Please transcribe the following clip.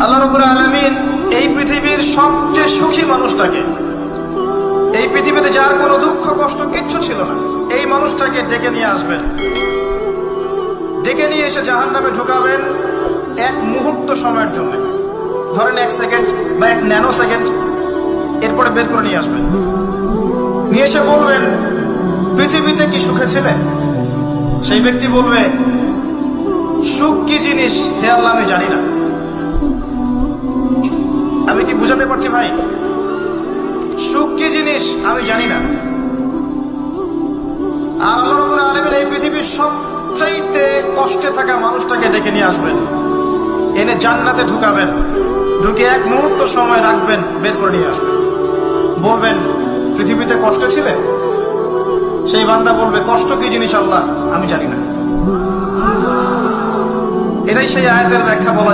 আল্লাহ রাব্বুল আলামিন এই পৃথিবীর সবচেয়ে সুখী মানুষটাকে, এই পৃথিবীতে যার কোনো দুঃখ কষ্ট কিচ্ছু ছিল না, এই মানুষটাকে ডেকে নিয়ে আসবেন। ডেকে নিয়ে এসে জাহান্নামে ঢোকাবেন এক মুহূর্ত সময়ের জন্য, ধরেন 1 সেকেন্ড বা 1 ন্যানো সেকেন্ড। এরপরে বের করে নিয়ে আসবেন, নিয়ে এসে বলবেন, পৃথিবীতে কি সুখে ছিলে? সেই ব্যক্তি বলবে, সুখ কি জিনিস হে আল্লাহ আমি জানি না। আমি কি বুঝাতে পারছি ভাই? সুখ কি জিনিস আমি জানি না। আর আল্লাহ রাব্বুল আলামিন এই পৃথিবীর সবচাইতে কষ্টে থাকা মানুষটাকে ডেকে নিয়ে আসবেন, এনে জান্নাতে ঢুকাবেন, ঢুকে 1 মুহূর্ত সময় রাখবেন, বের করে নিয়ে আসবেন। বলবেন, পৃথিবীতে কষ্টে ছিলে? সেই বান্দা বলবে, কষ্ট কি জিনিস আল্লাহ আমি জানি না। এটাই সেই আয়াতের ব্যাখ্যা বলা